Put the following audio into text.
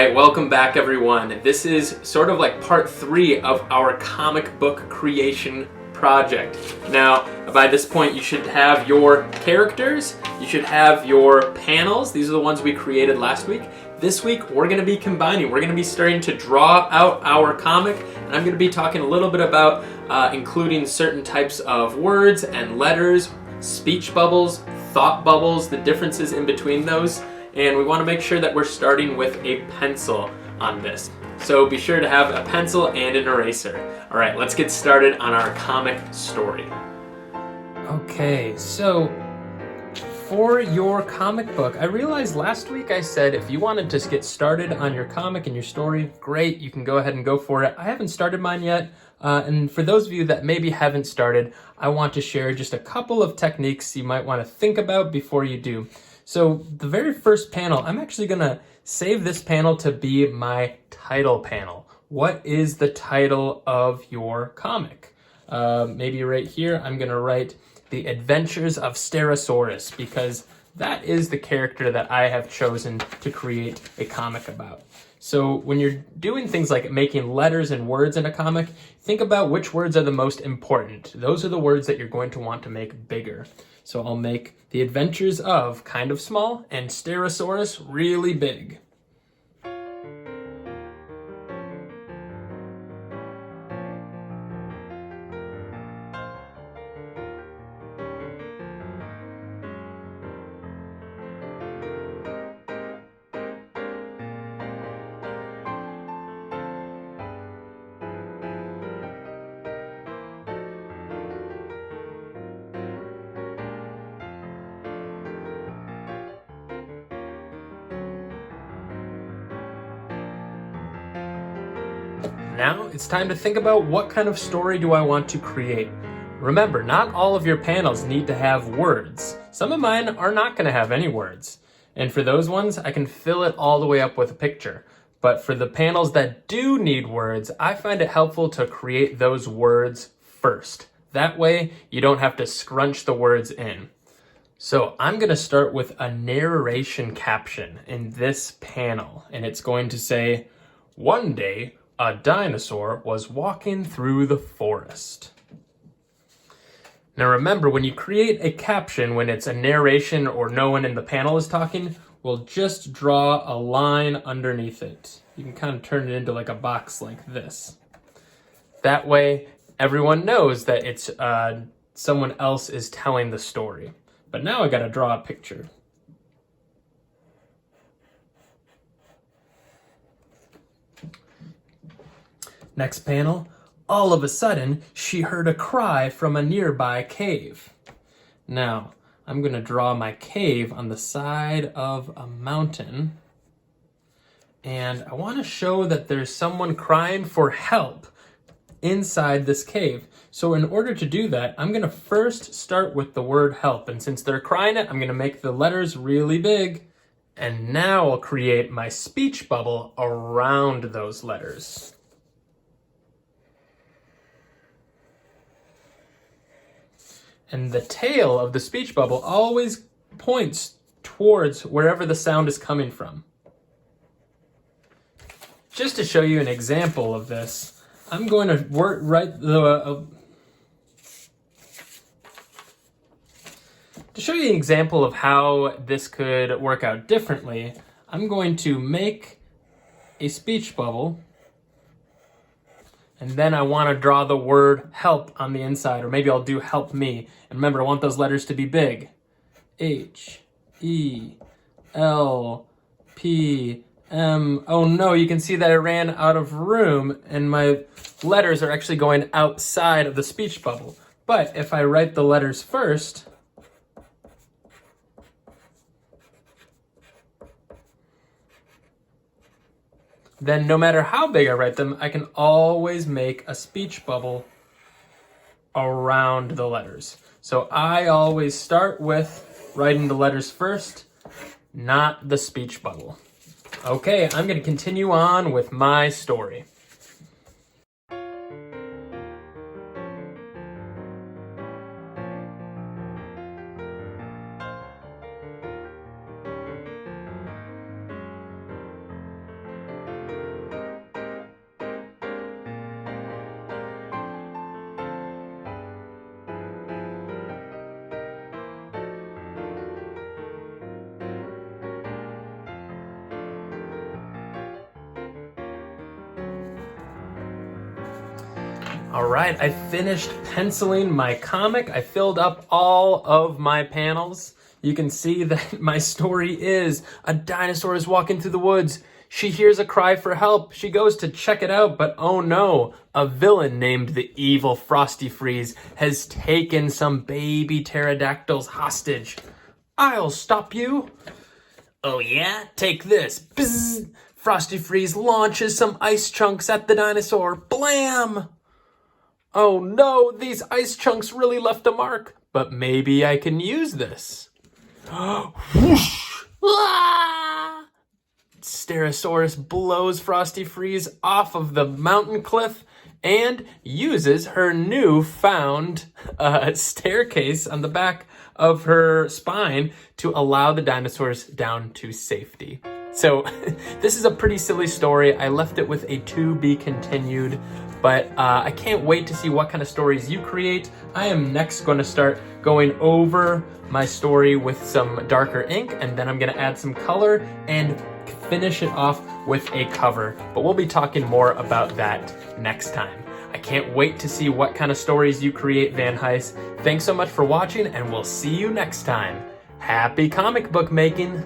right, welcome back everyone. This is sort of like part 3 of our comic book creation project. Now, by this point you should have your characters, you should have your panels. These are the ones we created last week. This week we're going to be combining, we're going to be starting to draw out our comic, and I'm going to be talking a little bit about including certain types of words and letters, speech bubbles, thought bubbles, the differences in between those. And we want to make sure that we're starting with a pencil on this. So be sure to have a pencil and an eraser. All right, let's get started on our comic story. Okay, so for your comic book, I realized last week I said if you wanted to get started on your comic and your story, great, you can go ahead and go for it. I haven't started mine yet. And for those of you that maybe haven't started, I want to share just a couple of techniques you might want to think about before you do. So the very first panel, I'm actually going to save this panel to be my title panel. What is the title of your comic? Maybe right here, I'm going to write The Adventures of Stegosaurus, because that is the character that I have chosen to create a comic about. So when you're doing things like making letters and words in a comic, think about which words are the most important. Those are the words that you're going to want to make bigger. So I'll make The Adventures of kind of small and Stegosaurus really big. Now it's time to think about what kind of story do I want to create. Remember, not all of your panels need to have words. Some of mine are not going to have any words. And for those ones, I can fill it all the way up with a picture. But for the panels that do need words, I find it helpful to create those words first. That way, you don't have to scrunch the words in. So I'm going to start with a narration caption in this panel. And it's going to say, "One day, a dinosaur was walking through the forest." Now remember, when you create a caption, when it's a narration or no one in the panel is talking, we'll just draw a line underneath it. You can kind of turn it into like a box like this. That way, everyone knows that it's someone else is telling the story. But now I gotta draw a picture. Next panel, all of a sudden, she heard a cry from a nearby cave. Now, I'm going to draw my cave on the side of a mountain. And I want to show that there's someone crying for help inside this cave. So in order to do that, I'm going to first start with the word help. And since they're crying it, I'm going to make the letters really big. And now I'll create my speech bubble around those letters. And the tail of the speech bubble always points towards wherever the sound is coming from. Just to show you an example of this, I'm going to to show you an example of how this could work out differently, I'm going to make a speech bubble. And then I want to draw the word help on the inside, or maybe I'll do help me. And remember, I want those letters to be big. H-E-L-P-M. Oh no, you can see that I ran out of room and my letters are actually going outside of the speech bubble. But if I write the letters first, then no matter how big I write them, I can always make a speech bubble around the letters. So I always start with writing the letters first, not the speech bubble. Okay, I'm going to continue on with my story. All right, I finished penciling my comic. I filled up all of my panels. You can see that my story is a dinosaur is walking through the woods. She hears a cry for help. She goes to check it out, but oh no, a villain named the Evil Frosty Freeze has taken some baby pterodactyls hostage. I'll stop you. Oh yeah? Take this. Bzzz. Frosty Freeze launches some ice chunks at the dinosaur. Blam! Oh no, these ice chunks really left a mark, but maybe I can use this. Whoosh! Ah! Stegosaurus blows Frosty Freeze off of the mountain cliff and uses her newfound staircase on the back of her spine to allow the dinosaurs down to safety. So this is a pretty silly story. I left it with a to be continued, but I can't wait to see what kind of stories you create. I am next going to start going over my story with some darker ink, and then I'm going to add some color and finish it off with a cover. But we'll be talking more about that next time. I can't wait to see what kind of stories you create, Van Heist. Thanks so much for watching, and we'll see you next time. Happy comic book making!